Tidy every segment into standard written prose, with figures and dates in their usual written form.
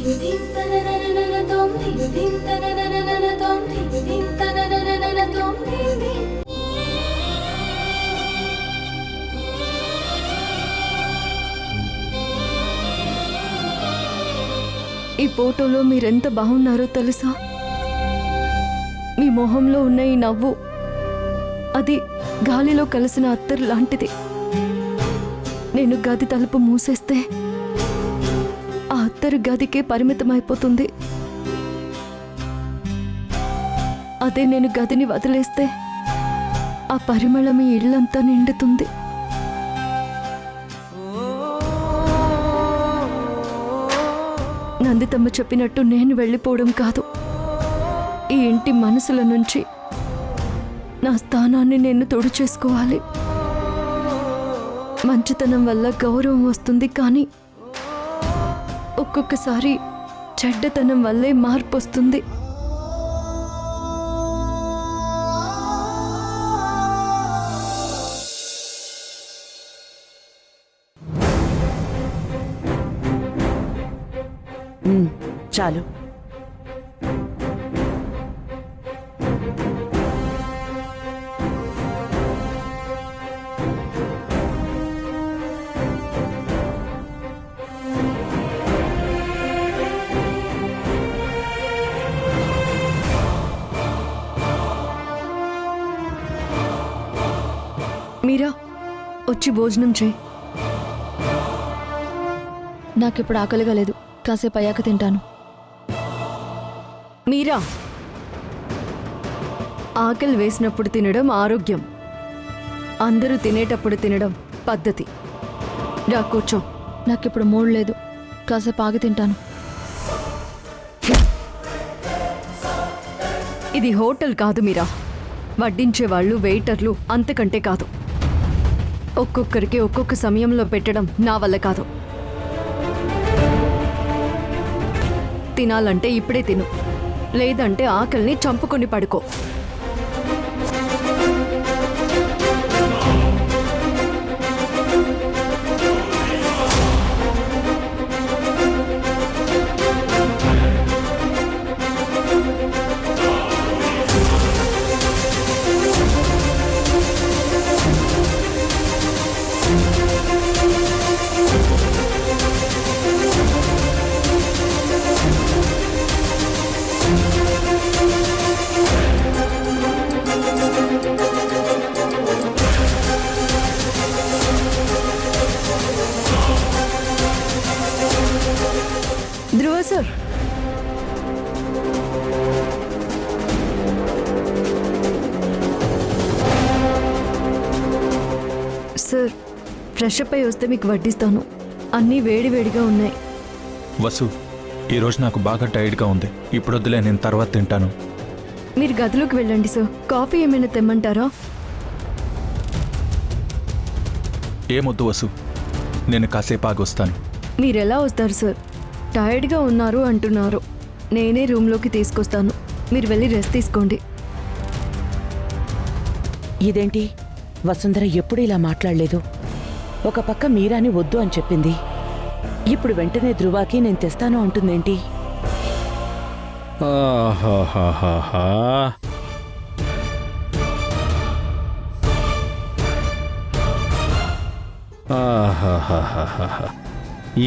ఈ ఫోటోలో మీరెంత బాగున్నారో తెలుసా? మీ మొహంలో ఉన్న ఈ నవ్వు అది గాలిలో కలిసిన అత్తరు లాంటిది. నేను గది తలుపు మూసేస్తే ఆ అత్తరు గదికే పరిమితమైపోతుంది. అదే నేను గదిని వదిలేస్తే ఆ పరిమళం ఈ ఇల్లంతా నిండుతుంది. నందితమ్మ చెప్పినట్టు నేను వెళ్ళిపోవడం కాదు, ఈ ఇంటి మనసుల నుంచి నా స్థానాన్ని నేను తోడు చేసుకోవాలి. మంచితనం వల్ల గౌరవం వస్తుంది, కానీ ఒక్కొక్కసారి చెడ్డతనం వల్లే మార్పు వస్తుంది. చాలు. మీరా, వచ్చి భోజనం చేయి. నాకిప్పుడు ఆకలిగా లేదు, కాసేపు అయ్యాక తింటాను. మీరా, ఆకలి వేసినప్పుడు తినడం ఆరోగ్యం, అందరూ తినేటప్పుడు తినడం పద్ధతి. రా కూర్చో. నాకిప్పుడు మూడ్ లేదు, కాసేపు ఆగి తింటాను. ఇది హోటల్ కాదు మీరా, వడ్డించే వాళ్ళు వెయిటర్లు అంతకంటే కాదు. ఒక్కొక్కరికి ఒక్కొక్క సమయంలో పెట్టడం నా వల్ల కాదు. తినాలంటే ఇప్పుడే తిను, లేదంటే ఆకలిని చంపుకొని పడుకో. ధ్రువ సార్, సార్ ఫ్రెష్ అప్ అయి వస్తే మీకు వడ్డిస్తాను. అన్నీ వేడివేడిగా ఉన్నాయి. వసు, ఈరోజు నాకు బాగా టైర్డ్గా ఉంది, ఇప్పుడు వద్దులే, నేను తర్వాత తింటాను. మీరు గదిలోకి వెళ్ళండి సార్. కాఫీ ఏమైనా తెమ్మంటారా? ఏమొద్దు వసు, నేను కాసేపు ఆగి వస్తాను. మీరెలా వస్తారు సార్? టైర్డ్గా ఉన్నారు అంటున్నారు. నేనే రూమ్లోకి తీసుకొస్తాను, మీరు వెళ్ళి రెస్ట్ తీసుకోండి. ఇదేంటి వసుంధర ఎప్పుడు ఇలా మాట్లాడలేదు? ఒక పక్క మీరాని వద్దు అని చెప్పింది, ఇప్పుడు వెంటనే ధ్రువాకి నేను తెస్తాను అంటుందేంటి?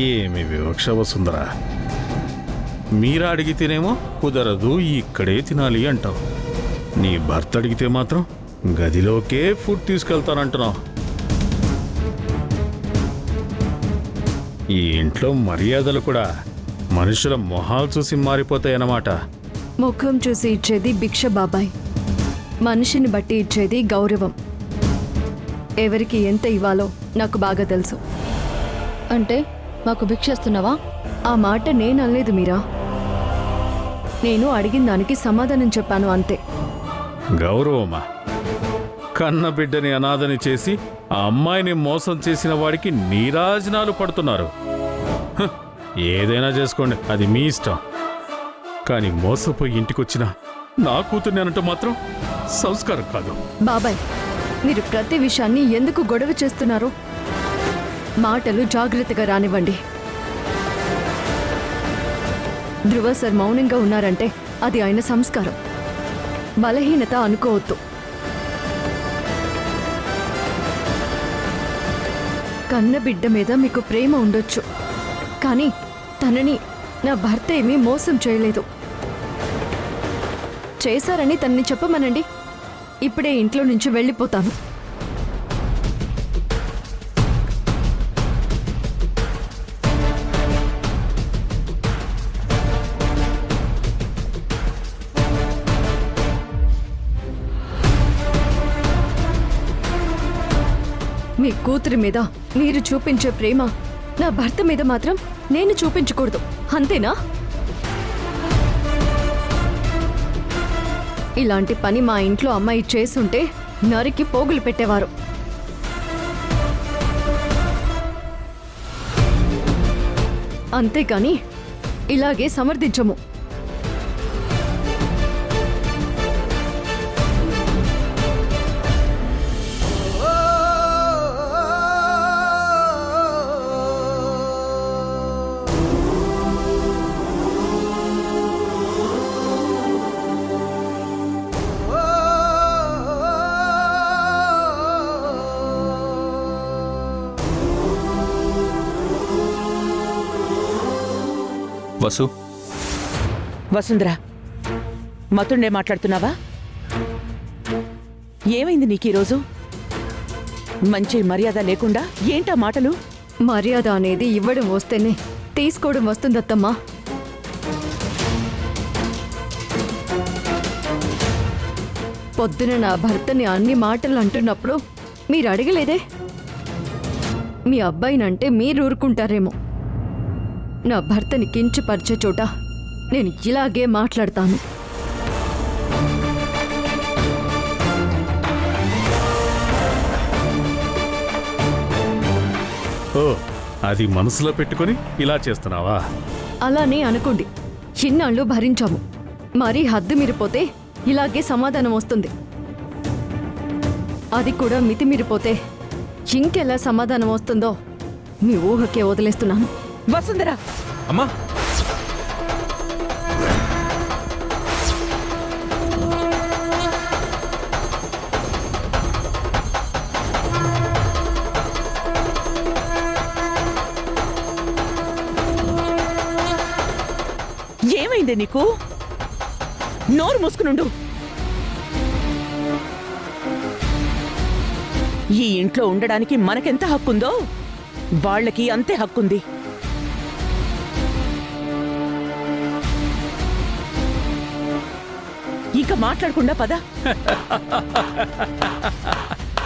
ఏమి వివక్ష వసుంధరా. మీరా అడిగితేనేమో కుదరదు, ఇక్కడే తినాలి అంటావు. నీ భర్త అడిగితే మాత్రం గదిలోకే ఫుడ్ తీసుకెళ్తానంటున్నావు. ఈ ఇంట్లో మర్యాదలు కూడా మనుషుల మొహాలు చూసి మారిపోతాయన్నమాట. ముఖం చూసి ఇచ్చేది భిక్ష బాబాయ్, మనిషిని బట్టి ఇచ్చేది గౌరవం. ఎవరికి ఎంత ఇవ్వాలో నాకు బాగా తెలుసు. అంటే మాకు భిక్ష ఇస్తున్నావా? ఆ మాట నేను అనలేదు మీరా, నేను అడిగిన దానికి సమాధానం చెప్పాను అంతే. గౌరవమా? కన్న బిడ్డని అనాథని చేసి ఆ అమ్మాయిని మోసం చేసిన వాడికి నీరాజనాలు పడుతున్నారు. ఏదైనా చేసుకోండి, అది మీ ఇష్టం. కానీ మోసపోయి ఇంటికొచ్చిన నా కూతుర్ని అనటం మాత్రం సంస్కారం కాదు. బాబాయ్, మీరు ప్రతి విషయాన్ని ఎందుకు గొడవ చేస్తున్నారు? మాటలు జాగ్రత్తగా రానివ్వండి. ధ్రువ సార్ మౌనంగా ఉన్నారంటే అది ఆయన సంస్కారం, బలహీనత అనుకోవద్దు. కన్నబిడ్డ మీద మీకు ప్రేమ ఉండొచ్చు, కానీ తనని నా భర్త ఏమీ మోసం చేయలేదు. చేశారని తనని చెప్పమనండి, ఇప్పుడే ఇంట్లో నుంచి వెళ్ళిపోతాను. మీ కూతురి మీద మీరు చూపించే ప్రేమ నా భర్త మీద మాత్రం నేను చూపించకూడదు, అంతేనా? ఇలాంటి పని మా ఇంట్లో అమ్మాయి చేసుంటే నరికి పోగులు పెట్టేవారు. అంతేకాని ఇలాగే సమర్థించము. వసు, వసుంధర, మతుండే మాట్లాడుతున్నావా? ఏమైంది నీకీరోజు? మంచి మర్యాద లేకుండా ఏంటా మాటలు? మర్యాద అనేది ఇవ్వడం వస్తేనే తీసుకోవడం వస్తుందత్తమ్మా. పొద్దున నా భర్తని అన్ని మాటలు అంటున్నప్పుడు మీరు అడగలేదే? మీ అబ్బాయినంటే మీరు ఊరుకుంటారేమో. నా భర్తని కించపరిచే చోట నేను ఇలాగే మాట్లాడతాను. ఓ, అది మనసులో పెట్టుకొని ఇలా చేస్తున్నావా? అలానే అనుకోండి. చిన్నాళ్ళు భరించాము, మరీ హద్దు మీరిపోతే ఇలాగే సమాధానం వస్తుంది. అది కూడా మితిమీరిపోతే ఇంకెలా సమాధానం వస్తుందో మీ ఊహకే వదిలేస్తున్నాను. వసుంధర, అమ్మా, ఏమైంది నీకు? నోరు మూసుకునుండు. ఈ ఇంట్లో ఉండడానికి మనకెంత హక్కుందో వాళ్ళకి అంతే హక్కుంది. ఇక మాట్లాడకుండా పద.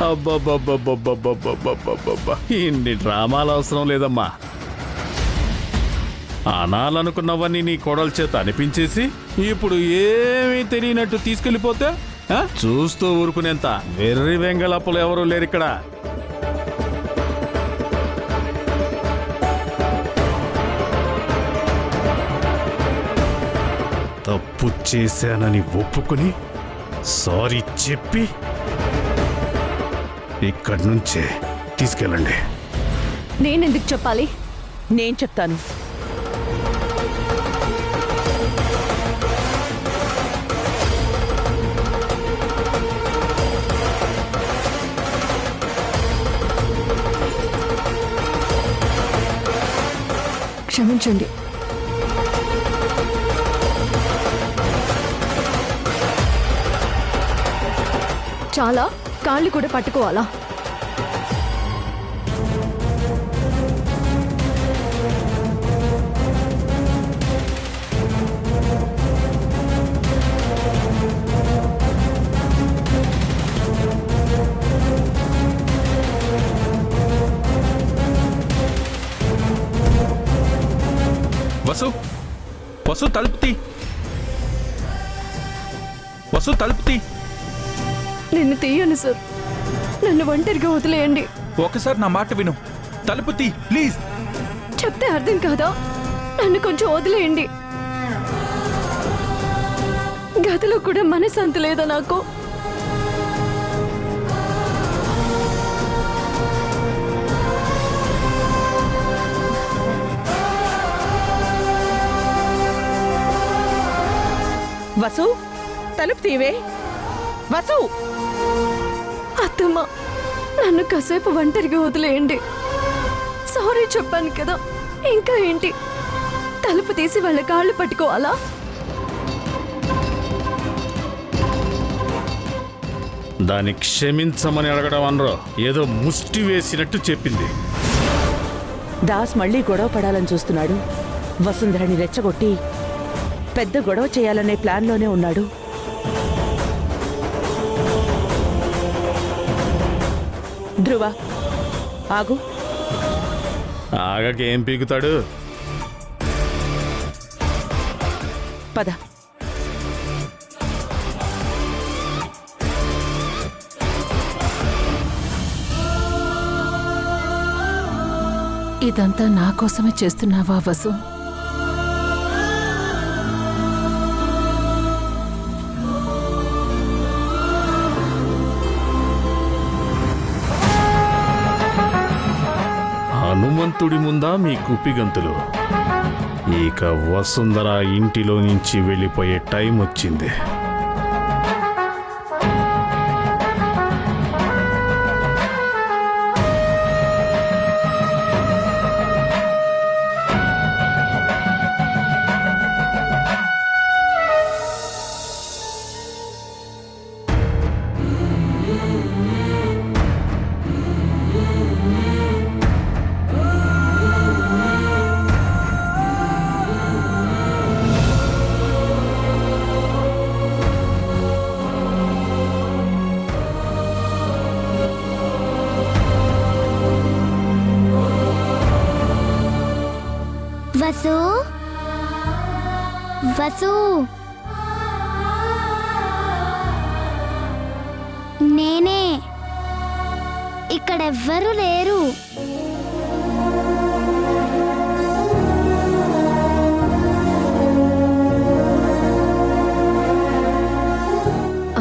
అబ్బబ్బబ్బబ్బబ్బబ్బబ్బబ్బబ్బబ్బ. ఇన్ని డ్రామాలు అవసరం లేదమ్మా. అనాలనుకున్నవన్నీ నీ కోడల చేత అనిపించేసి ఇప్పుడు ఏమీ తెలియనట్టు తీసుకెళ్ళిపోతే చూస్తూ ఊరుకునేంత వెర్రి వెంగళప్పులు ఎవరూ లేరిక్కడ. తప్పు చేశానని ఒప్పుకుని సారీ చెప్పి ఇక్కడి నుంచే తీసుకెళ్ళండి. నేనెందుకు చెప్పాలి? నేను చెప్తాను. క్షమించండి. చాలా కాళ్ళు కూడా పట్టుకోవాలా? వసు, వసు తలుపుతి, వసు తలుపుతి. నిన్ను తీయను సార్, నన్ను ఒంటరిగా వదిలేయండి. ఒకసారి నా మాట విను, తలుపుతి ప్లీజ్. చెప్తే అర్థం కాదా? నన్ను కొంచెం వదిలేయండి. గదిలో కూడా మనశ్శాంతి లేదా నాకు? వసు, తలుపు తీవే. వసు! అత్తమ్మ, నన్ను కాసేపు ఒంటరిగా వదిలేయండి. సారీ చెప్పాను కదా, ఇంకా ఏంటి? తలుపు తీసి వాళ్ళ కాళ్ళు పట్టుకోవాలా? దాన్ని క్షమించమని అడగడం అనరో, ఏదో ముష్టి వేసినట్టు చెప్పింది. దాస్ మళ్ళీ గొడవ పడాలని చూస్తున్నాడు. వసుంధరని రెచ్చగొట్టి పెద్ద గొడవ చేయాలనే ప్లాన్లోనే ఉన్నాడు. ధ్రువ, ఆగు. ఆగకేం పీకుతాడు? పద. ఇదంతా నా కోసమే చేస్తున్నావా వసు? హనుమంతుడి ముందా మీ కుప్పిగంతులు? ఇక వసుంధర ఇంటిలో నుంచి వెళ్ళిపోయే టైం వచ్చింది. వసు, వసు, నేనే. ఇక్కడెవ్వరూ లేరు.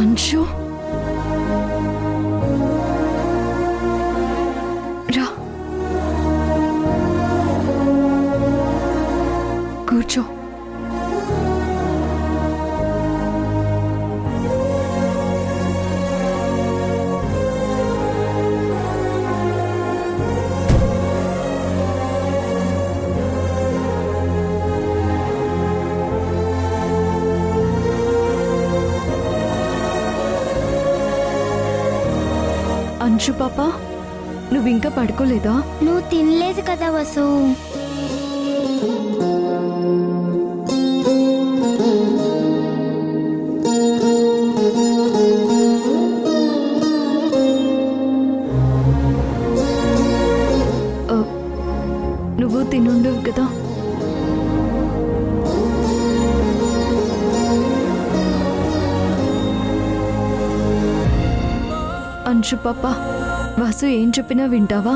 అంశు, రా, కూర్చో. అంశు పాప, నువ్వింకా పడుకోలేదా? నువ్వు తినలేదు కదా వసు. నువ్వు తినుండవు కదా. అంశు పాప, వాసు ఏం చెప్పినా వింటావా?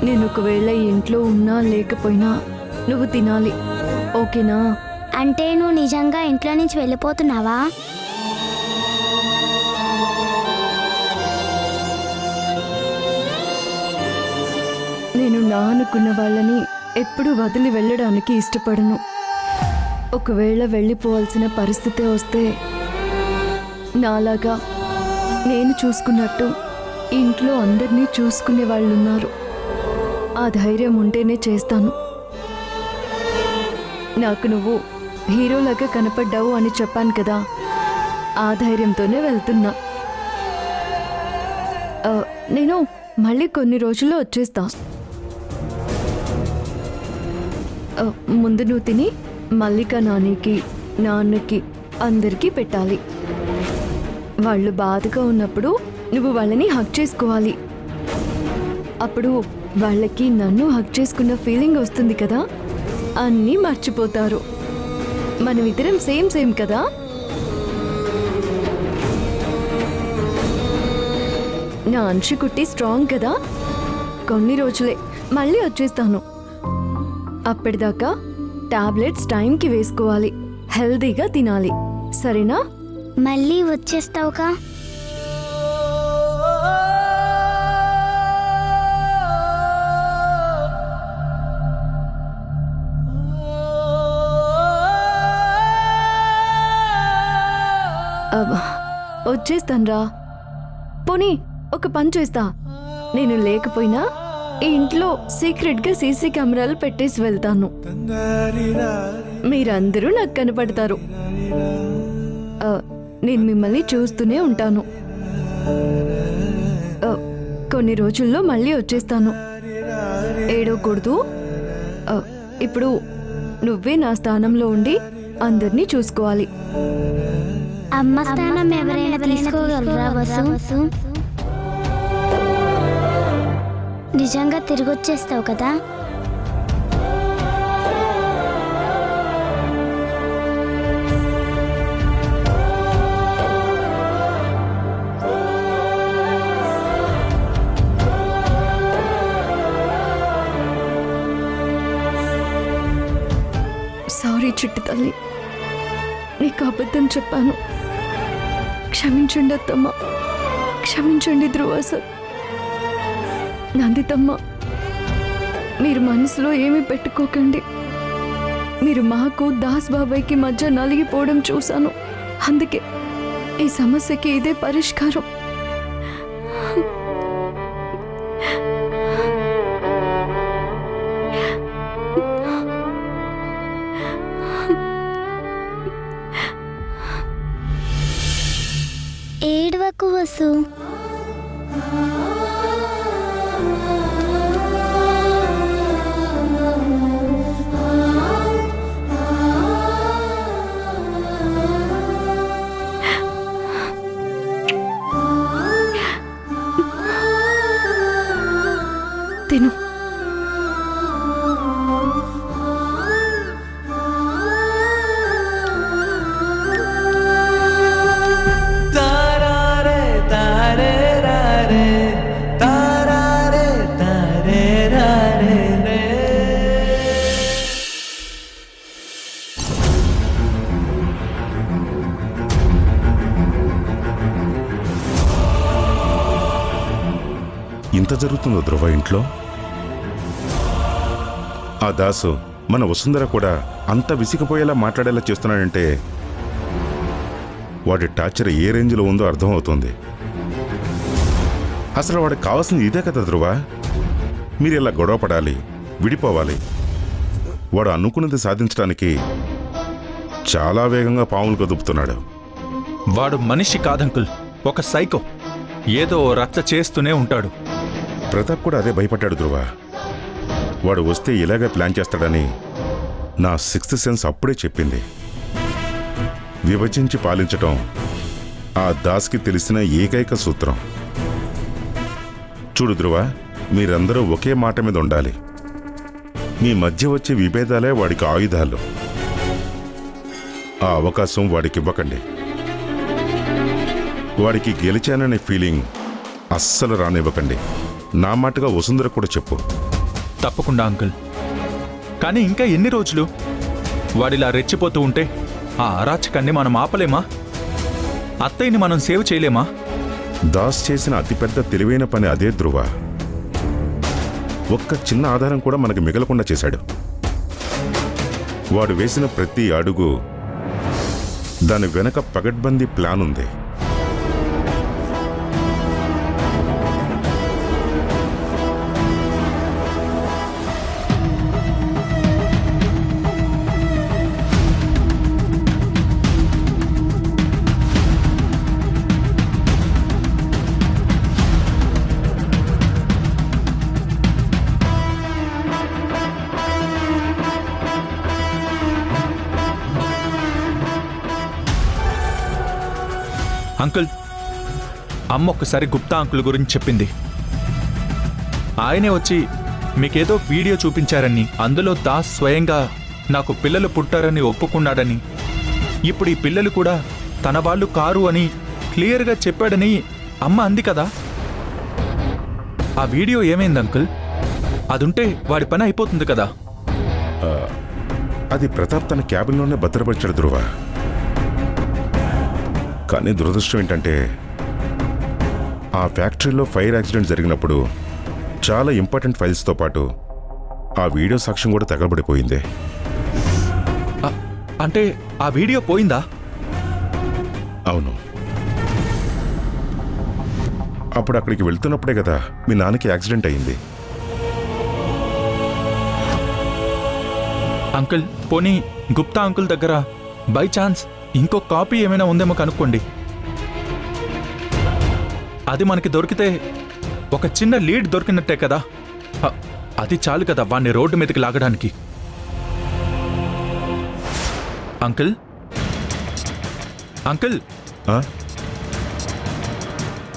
నేను ఒకవేళ ఇంట్లో ఉన్నా లేకపోయినా నువ్వు తినాలి, ఓకేనా? అంటే నువ్వు నిజంగా ఇంట్లో నుంచి వెళ్ళిపోతున్నావా? నేను నా అనుకున్న వాళ్ళని ఎప్పుడు వదిలి వెళ్ళడానికి ఇష్టపడను. ఒకవేళ వెళ్ళిపోవాల్సిన పరిస్థితి వస్తే నాలాగా నేను చూసుకున్నట్టు ఇంట్లో అందరినీ చూసుకునే వాళ్ళు ఉన్నారు. ఆ ధైర్యం ఉంటేనే చేస్తాను. నాకు నువ్వు హీరోలాగా కనపడ్డావు అని చెప్పాను కదా, ఆ ధైర్యంతోనే వెళ్తున్నా. నేను మళ్ళీ కొన్ని రోజుల్లో వచ్చేస్తా. ముందు నువ్వు తిని మల్లిక నానికి, నాన్నకి, అందరికీ పెట్టాలి. వాళ్ళు బాధగా ఉన్నప్పుడు నువ్వు వాళ్ళని హగ్ చేసుకోవాలి. అప్పుడు వాళ్ళకి నన్ను హగ్ చేసుకున్న ఫీలింగ్ వస్తుంది కదా, అన్నీ మర్చిపోతారు. మనమిద్దరం సేమ్ సేమ్ కదా. నా అంశు కుట్టి స్ట్రాంగ్ కదా. కొన్ని రోజులే, మళ్ళీ వచ్చేస్తాను. అప్పటిదాకా టాబ్లెట్స్ టైంకి వేసుకోవాలి, హెల్దీగా తినాలి, సరేనా? మళ్ళీ వచ్చేస్తావుగా? వచ్చేస్తాన్రా. పోనీ ఒక పని చేస్తా, నేను లేకపోయినా ఈ ఇంట్లో సీక్రెట్గా సీసీ కెమెరాలు పెట్టేసి వెళ్తాను. మీరందరూ నాకు కనపడతారు. నేను మిమ్మల్ని చూస్తూనే ఉంటాను. కొన్ని రోజుల్లో మళ్ళీ వచ్చేస్తాను. ఏడవకూడదు. ఇప్పుడు నువ్వే నా స్థానంలో ఉండి అందరినీ చూసుకోవాలి. అమ్మ స్థానం ఎవరైనా తీసుకోగలరా వసు? నిజంగా తిరిగి వచ్చేస్తావు కదా? సారీ చిట్టి తల్లి, నీకు అబద్ధం చెప్పాను. క్షమించండి అత్తమ్మ, క్షమించండి ధ్రువ సార్. నందితమ్మ, మీరు మనసులో ఏమీ పెట్టుకోకండి. మీరు మాకు దాస్ బాబాయ్కి మధ్య నలిగిపోవడం చూశాను. అందుకే ఈ సమస్యకి ఇదే పరిష్కారం. ఏడవకు వసు. తిను. ఇంత జరుగుతుందో ధ్రువ ఇంట్లో? ఆ దాసు మన వసుంధర కూడా అంత విసిగిపోయేలా మాట్లాడేలా చేస్తున్నాడంటే వాడి టార్చర్ ఏ రేంజ్లో ఉందో అర్థమవుతుంది. అసలు వాడికి కావాల్సింది ఇదే కదా ధ్రువ. మీరు ఇలా గొడవ పడాలి, విడిపోవాలి. వాడు అనుకున్నది సాధించడానికి చాలా వేగంగా పాములు కదుపుతున్నాడు. వాడు మనిషి కాదంకుల్, ఒక సైకో. ఏదో రచ్చ చేస్తూనే ఉంటాడు. ప్రతాప్ కూడా అదే భయపడ్డాడు ధ్రువ. వాడు వస్తే ఇలాగే ప్లాన్ చేస్తాడని నా సిక్స్త్ సెన్స్ అప్పుడే చెప్పింది. విభజించి పాలించటం ఆ దాస్కి తెలిసిన ఏకైక సూత్రం. చూడు ధ్రువ, మీరందరూ ఒకే మాట మీద ఉండాలి. మీ మధ్య వచ్చే విభేదాలే వాడికి ఆయుధాలు. ఆ అవకాశం వాడికి ఇవ్వకండి. వాడికి గెలిచాననే ఫీలింగ్ అస్సలు రానివ్వకండి. నా మాటగా వసుంధర కూడా చెప్పు. తప్పకుండా అంకుల్. కానీ ఇంకా ఎన్ని రోజులు? వాడిలా రెచ్చిపోతూ ఉంటే ఆ అరాచకాన్ని మనం ఆపలేమా? అత్తయ్యని మనం సేవ్ చేయలేమా? దాస్ చేసిన అతిపెద్ద తెలివైన పని అదే ధ్రువ. ఒక్క చిన్న ఆధారం కూడా మనకి మిగలకుండా చేశాడు. వాడు వేసిన ప్రతి అడుగు దాని వెనక పగడ్బందీ ప్లాన్ ఉంది. అంకుల్, అమ్మ ఒక్కసారి గుప్తా అంకుల్ గురించి చెప్పింది. ఆయనే వచ్చి మీకేదో వీడియో చూపించారని, అందులో దాస్ స్వయంగా నాకు పిల్లలు పుట్టారని ఒప్పుకున్నాడని, ఇప్పుడు ఈ పిల్లలు కూడా తన వాళ్ళు కారు అని క్లియర్గా చెప్పాడని అమ్మ అంది కదా. ఆ వీడియో ఏమైంది అంకుల్? అదుంటే వాడి పని అయిపోతుంది కదా. అది ప్రతాప్ తన క్యాబిన్లోనే భద్రపరిచాడు ధ్రువ. కానీ దురదృష్టం ఏంటంటే ఆ ఫ్యాక్టరీలో ఫైర్ యాక్సిడెంట్ జరిగినప్పుడు చాలా ఇంపార్టెంట్ ఫైల్స్తో పాటు ఆ వీడియో సాక్ష్యం కూడా తగలబడిపోయింది. అంటే ఆ వీడియో పోయిందా? అవును. అప్పుడు అక్కడికి వెళ్తున్నప్పుడే కదా మీ నాన్నకి యాక్సిడెంట్ అయింది. అంకుల్, పోనీ గుప్తా అంకుల్ దగ్గర బై ఛాన్స్ ఇంకో కాపీ ఏమైనా ఉందేమో కనుక్కోండి. అది మనకి దొరికితే ఒక చిన్న లీడ్ దొరికినట్టే కదా. అది చాలు కదా వాణ్ణి రోడ్డు మీదకి లాగడానికి. అంకుల్, అంకుల్, ఆ?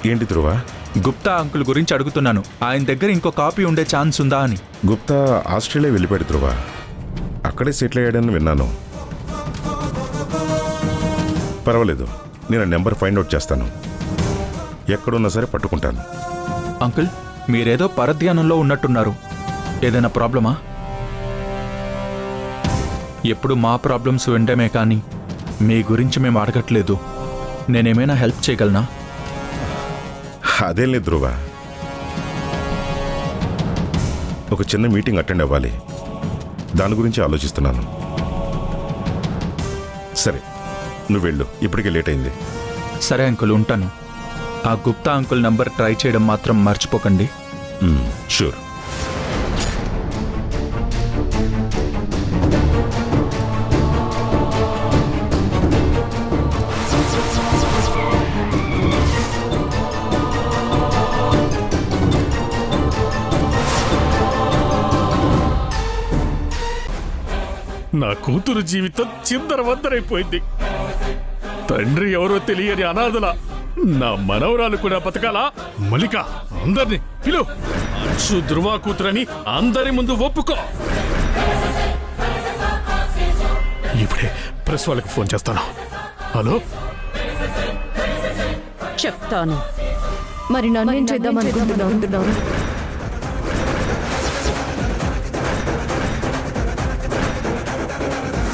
ఏంటి ధ్రువ? గుప్తా అంకుల్ గురించి అడుగుతున్నాను. ఆయన దగ్గర ఇంకో కాపీ ఉండే ఛాన్స్ ఉందా అని. గుప్తా ఆస్ట్రేలియా వెళ్ళిపోయాడు ధ్రువ. అక్కడే సెటిల్ అయ్యాడని విన్నాను. పర్వాలేదు, నేను నెంబర్ ఫైండ్ అవుట్ చేస్తాను. ఎక్కడున్నా సరే పట్టుకుంటాను. అంకుల్, మీరేదో పరధ్యానంలో ఉన్నట్టున్నారు. ఏదైనా ప్రాబ్లమా? ఎప్పుడు మా ప్రాబ్లమ్స్ వినడమే కానీ మీ గురించి మేము అడగట్లేదు. నేనేమైనా హెల్ప్ చేయగలనా? అదేం లేదు ధ్రువ, ఒక చిన్న మీటింగ్ అటెండ్ అవ్వాలి. దాని గురించి ఆలోచిస్తున్నాను. సరే, నువ్వు వెళ్ళు, ఇప్పటికే లేట్ అయింది. సరే అంకుల్, ఉంటాను. ఆ గుప్తా అంకుల్ నంబర్ ట్రై చేయడం మాత్రం మర్చిపోకండి. షూర్. నా కూతురు జీవితం చిందరవందరైపోయింది. తండ్రి ఎవరో తెలియని అనాథల నా మనవరాలు కూడా బతకాలా? మల్లిక, అందరినీ పిలు. అంశు ధ్రువ కూతురని అందరి ముందు ఒప్పుకో. ఇప్పుడే ప్రెస్ వాళ్ళకి ఫోన్ చేస్తాను. హలో, చెప్తాను. మరి నన్నేం చేద్దాం అనుకుంటున్నావు?